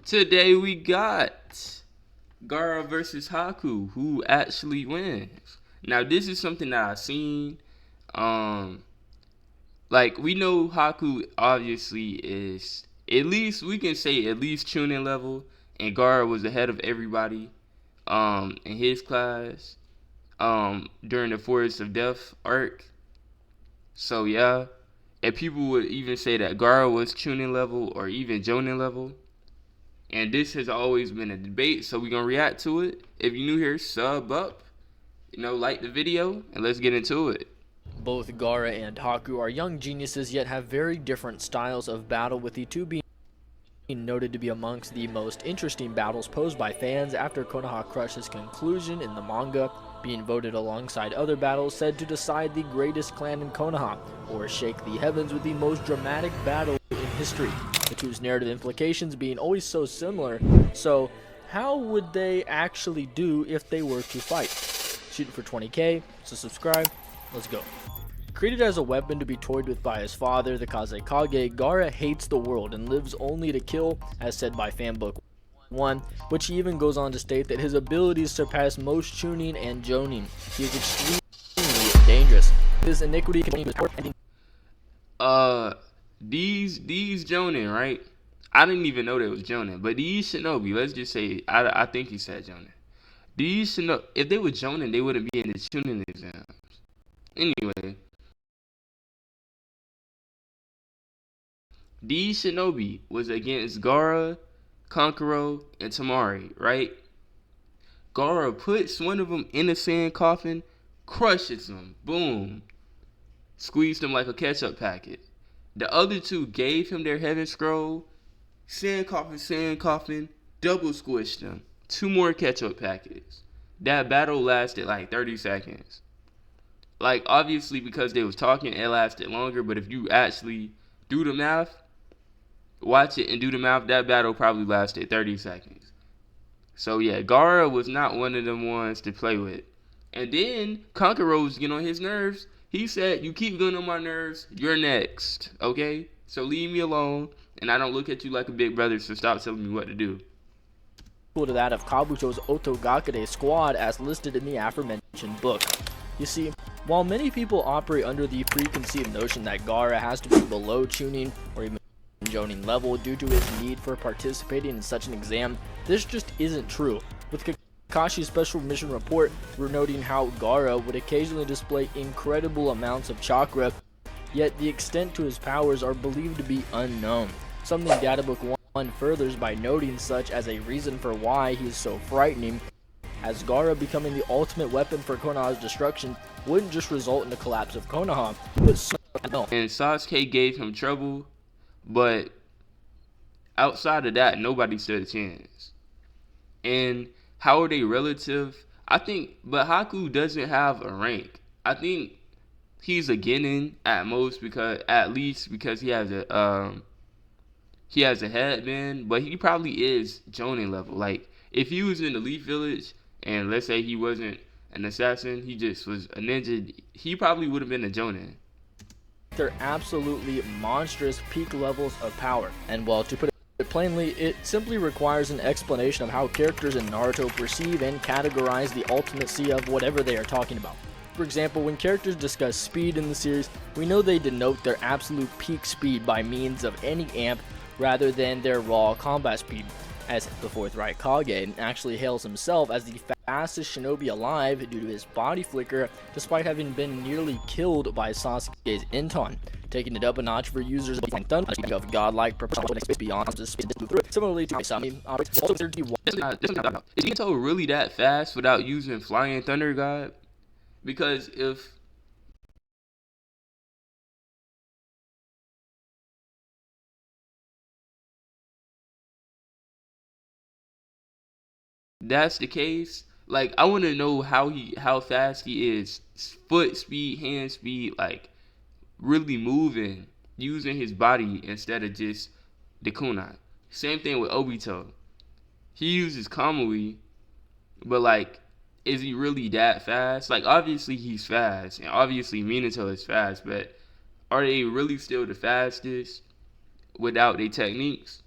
Today we got Gaara versus Haku, who actually wins. Now this is something that I've seen. Um, like we know Haku obviously is at least we can say at least tuning level, and Gaara was ahead of everybody. In his class. During the Forest of Death arc. So yeah, and people would even say that Gaara was tuning level or even Jonin level. And this has always been a debate, so we're gonna react to it. If you're new here, sub up, like the video, and let's get into it. Both Gaara and Haku are young geniuses, yet have very different styles of battle, with the two being noted to be amongst the most interesting battles posed by fans after Konoha Crush's conclusion in the manga, being voted alongside other battles said to decide the greatest clan in Konoha, or shake the heavens with the most dramatic battle in history, the two's narrative implications being always so similar. So how would they actually do if they were to fight? Shooting for 20k, so subscribe, let's go. Created as a weapon to be toyed with by his father, the Kazekage, Gaara hates the world and lives only to kill, as said by Fanbook 1, which he even goes on to state that his abilities surpass most Chunin and Jonin. He is extremely dangerous. His iniquity can These Jonin, right? I didn't even know that it was Jonin, but these Shinobi, let's just say, I think he said Jonin. These Shinobi, if they were Jonin, they wouldn't be in the tuning exams. Anyway. These Shinobi was against Gaara, Kankuro, and Tamari, right? Gaara puts one of them in a sand coffin, crushes him, boom, squeezed him like a ketchup packet. The other two gave him their heaven scroll, sand coffin, double squished him. Two more ketchup packets. That battle lasted like 30 seconds. Like, obviously, because they was talking, it lasted longer, but if you actually do the math, watch it and do the math, that battle probably lasted 30 seconds. So yeah, Gaara was not one of them ones to play with. And then Kankuro was getting on his nerves. He said, "You keep getting on my nerves, you're next, okay? So leave me alone, and I don't look at you like a big brother, so stop telling me what to do." equal to that of Kabuto's Otogakure squad as listed in the aforementioned book. You see, while many people operate under the preconceived notion that Gaara has to be below Chunin or even Jonin level due to his need for participating in such an exam, this just isn't true. With Kakashi's special mission report, we're noting how Gaara would occasionally display incredible amounts of chakra, yet the extent to his powers are believed to be unknown. Something Databook 1 furthers by noting such as a reason for why he is so frightening, as Gaara becoming the ultimate weapon for Konoha's destruction wouldn't just result in the collapse of Konoha, but so And Sasuke gave him trouble, but outside of that, nobody stood a chance. And how are they relative? I think, but Haku doesn't have a rank. I think he's a Genin at most at least because he has a headband, but he probably is Jonin level. Like if he was in the Leaf Village and let's say he wasn't an assassin, he just was a ninja, he probably would have been a Jonin. they're absolutely monstrous peak levels of power. And well, to put it plainly, it simply requires an explanation of how characters in Naruto perceive and categorize the ultimacy of whatever they are talking about. For example, when characters discuss speed in the series, we know they denote their absolute peak speed by means of any amp rather than their raw combat speed, as the Fourth Right Kage actually hails himself as the fastest shinobi alive due to his body flicker, despite having been nearly killed by Sasuke's Inton, taking it up a notch for users of thunder of godlike proportional beyond the speed through it. Similarly to Isami, also considered to be Is Gento really that fast without using Flying Thunder God? Because if that's the case, like I want to know how fast he is, foot speed, hand speed, like really moving, using his body instead of just the kunai. Same thing with Obito. He uses Kamui, but like, is he really that fast? Like obviously he's fast, and obviously Minato is fast, but are they really still the fastest without their techniques?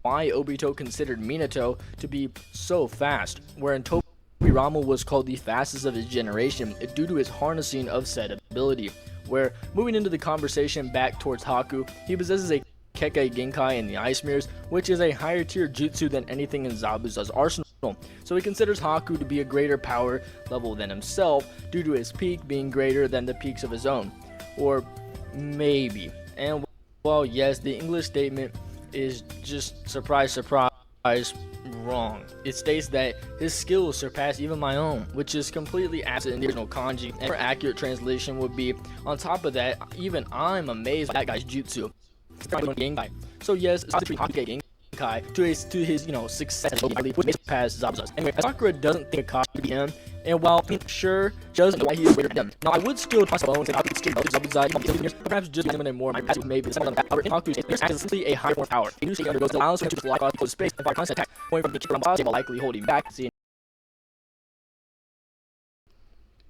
why Obito considered Minato to be so fast, wherein Tobirama was called the fastest of his generation due to his harnessing of said ability. Where, moving into the conversation back towards Haku, he possesses a Kekkei Genkai in the Ice Mirrors, which is a higher tier jutsu than anything in Zabuza's arsenal. So he considers Haku to be a greater power level than himself due to his peak being greater than the peaks of his own. Or maybe. And well, yes, the English statement is just surprise, surprise, wrong. It states that his skills surpass even my own, which is completely absent in the original kanji. And a more accurate translation would be, on top of that, even I'm amazed by that guy's jutsu. So yes, it's between Haku Genkai to his success, which makes past Zabuza's. Anyway, Sakura doesn't think Akashi could be him, and while sure she doesn't know why he is greater than him. Now I would still toss a bone and Haku still knows Zabuza, perhaps just eliminate more. My passive maybe the second power in Haku's case is simply a high form power. A new state undergoes allows him to fly across close space and fire constant attack, going from the Chikurama while likely holding back.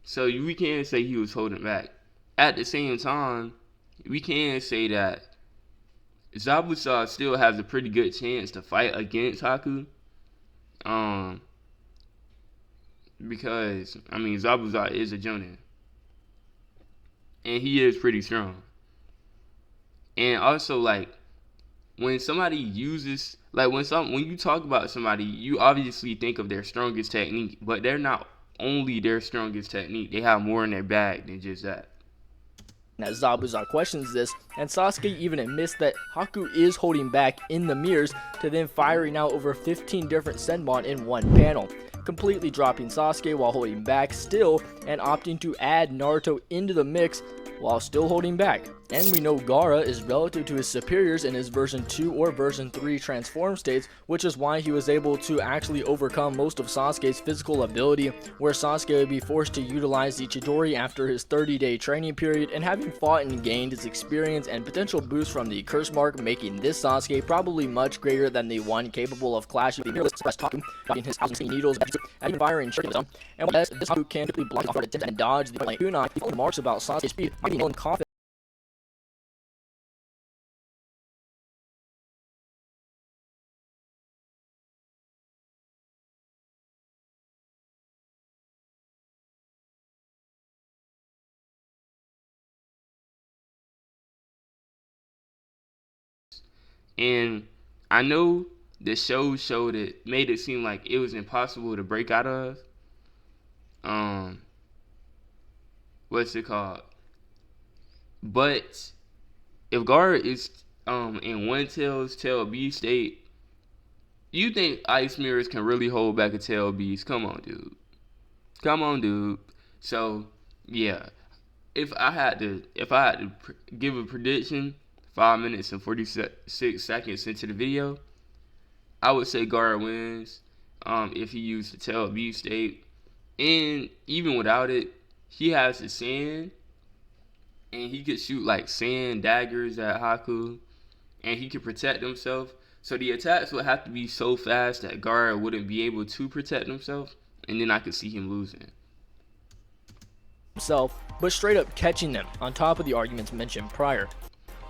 So we can't say he was holding back. At the same time, we can say that Zabuza still has a pretty good chance to fight against Haku. Because Zabuza is a Jonin, and he is pretty strong. And also, when somebody uses, when you talk about somebody, you obviously think of their strongest technique, but they're not only their strongest technique. They have more in their bag than just that. As Zabuza questions this, and Sasuke even admits that Haku is holding back in the mirrors to then firing out over 15 different Senbon in one panel, completely dropping Sasuke while holding back still, and opting to add Naruto into the mix while still holding back. And we know Gaara is relative to his superiors in his version 2 or version 3 transform states, which is why he was able to actually overcome most of Sasuke's physical ability, where Sasuke would be forced to utilize the Chidori after his 30-day training period, and having fought and gained his experience and potential boost from the curse mark, making this Sasuke probably much greater than the one capable of clashing the mirrorless Haku, dropping his 1,000 needles and even firing shuriken. And while this Haku can quickly block off and dodge the kunai, the only marks about Sasuke's speed might be known confident. And I know the show showed it, made it seem like it was impossible to break out of. What's it called? But if Gaara is in One Tail's Tail B state, you think Ice Mirrors can really hold back a Tail Beast? Come on, dude. So yeah, if I had to give a prediction, 5 minutes and 46 seconds into the video, I would say Gaara wins. If he used the Tail B state, and even without it, he has the sand, and he could shoot like sand daggers at Haku, and he could protect himself. So the attacks would have to be so fast that Gaara wouldn't be able to protect himself, and then I could see him losing. But straight up catching them on top of the arguments mentioned prior,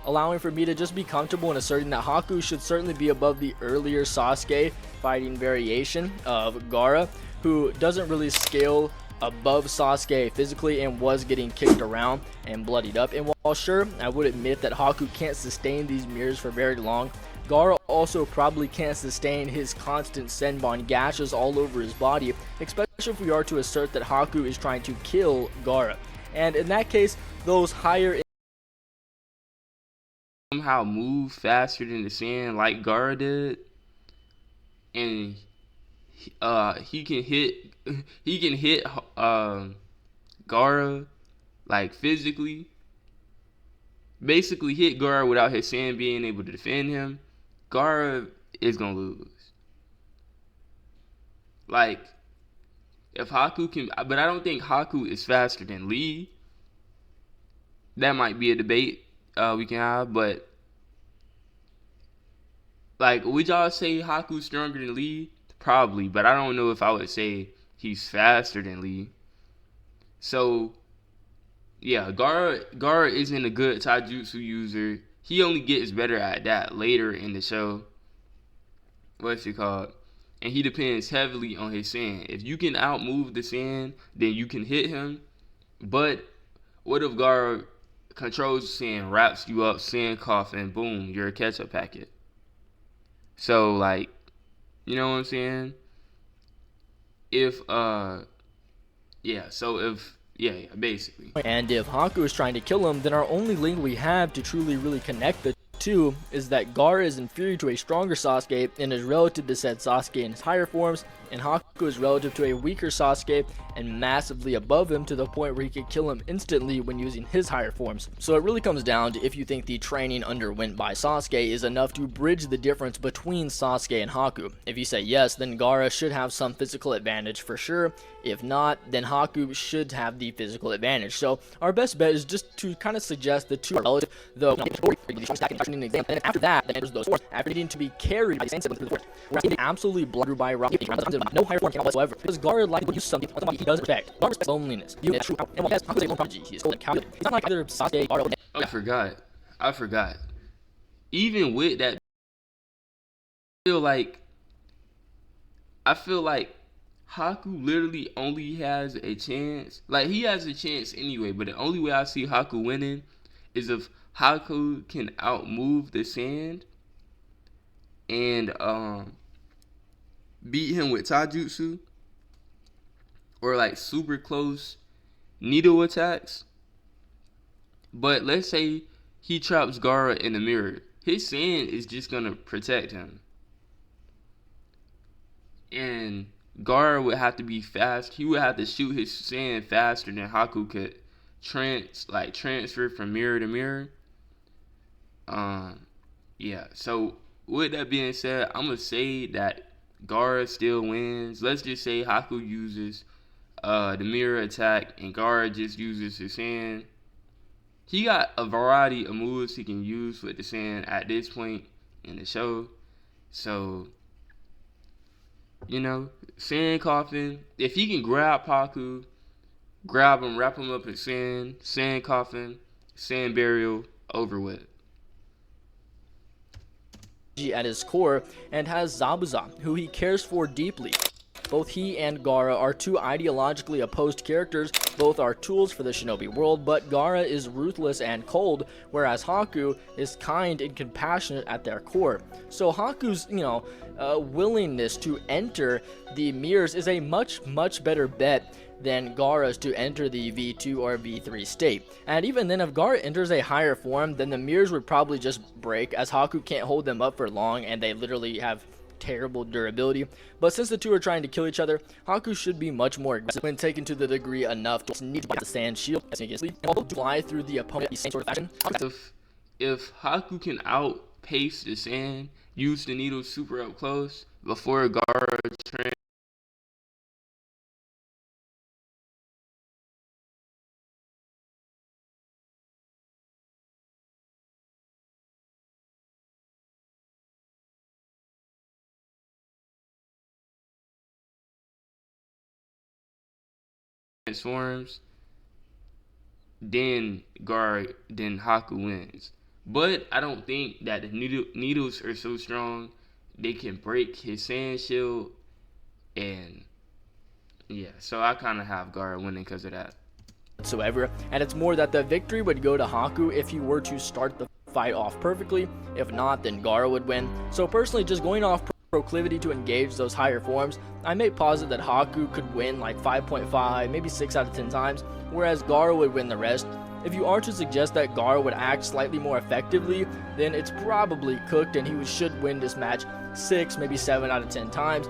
allowing for me to just be comfortable in asserting that Haku should certainly be above the earlier Sasuke fighting variation of Gaara, who doesn't really scale above Sasuke physically and was getting kicked around and bloodied up. And while sure, I would admit that Haku can't sustain these mirrors for very long, Gaara also probably can't sustain his constant Senbon gashes all over his body, especially if we are to assert that Haku is trying to kill Gaara. And in that case, those higher somehow move faster than the sand like Gaara did, and he can hit Gaara like physically, basically hit Gaara without his sand being able to defend him. Gaara is gonna lose. Like, if Haku can, but I don't think Haku is faster than Lee. That might be a debate we can have, but would y'all say Haku's stronger than Lee? Probably, but I don't know if I would say he's faster than Lee. So yeah, Gaara isn't a good taijutsu user. He only gets better at that later in the show. what's it called? And he depends heavily on his sand. If you can outmove the sand, then you can hit him. But what if Gaara controls the sand, wraps you up, sand coffin, boom, you're a ketchup packet. So like, you know what I'm saying? If yeah, so if yeah, basically. And if Haku is trying to kill him, then our only link we have to truly really connect the two is that Gaara is inferior to a stronger Sasuke and is relative to said Sasuke in his higher forms, and Haku is relative to a weaker Sasuke and massively above him to the point where he could kill him instantly when using his higher forms. So it really comes down to if you think the training underwent by Sasuke is enough to bridge the difference between Sasuke and Haku. If you say yes, then Gaara should have some physical advantage for sure. If not, then Haku should have the physical advantage. So our best bet is just to kind of suggest the two are relative, though an example. And after that, then enters those forms after needing to be carried by the same through the force. Whereas getting absolutely blundered by Rocky, no higher form whatsoever. Because Gaara likely would use something he doesn't respect. Gaara respects loneliness. You true power. And while Haku's a prodigy, he is cold and calculated. He's not like either Sasuke, Gaara. I forgot. Even with that, I feel like Haku literally only has a chance. Like, he has a chance anyway, but the only way I see Haku winning is if Haku can outmove the sand and beat him with taijutsu or like super close needle attacks. But let's say he traps Gaara in the mirror. His sand is just gonna protect him. And Gaara would have to be fast. He would have to shoot his sand faster than Haku could transfer from mirror to mirror. Yeah. So with that being said, I'm gonna say that Gaara still wins. Let's just say Haku uses the mirror attack and Gaara just uses his sand. He got a variety of moves he can use with the sand at this point in the show. So, you know, sand coffin. If he can grab Haku, grab him, wrap him up in sand coffin, sand burial, over with. At his core, and has Zabuza, who he cares for deeply. Both he and Gaara are two ideologically opposed characters. Both are tools for the shinobi world, but Gaara is ruthless and cold, whereas Haku is kind and compassionate at their core. So Haku's, willingness to enter the mirrors is a much better bet than Gaara's to enter the V2 or V3 state. And even then, if Gaara enters a higher form, then the mirrors would probably just break, as Haku can't hold them up for long and they literally have terrible durability. But since the two are trying to kill each other, Haku should be much more aggressive when taken to the degree enough to need to buy the sand shield and fly through the opponent in the same sort of fashion. If Haku can outpace the sand, use the needle super up close before Gaara transforms, then Haku wins. But I don't think that the needles are so strong they can break his sand shield, and yeah, so I kind of have Gaara winning because of that. Whatsoever, and it's more that the victory would go to Haku if he were to start the fight off perfectly. If not, then Gaara would win. So personally, just going off proclivity to engage those higher forms, I may posit that Haku could win like 5.5, maybe 6 out of 10 times, whereas Gaara would win the rest. If you are to suggest that Gaara would act slightly more effectively, then it's probably cooked and he should win this match 6, maybe 7 out of 10 times.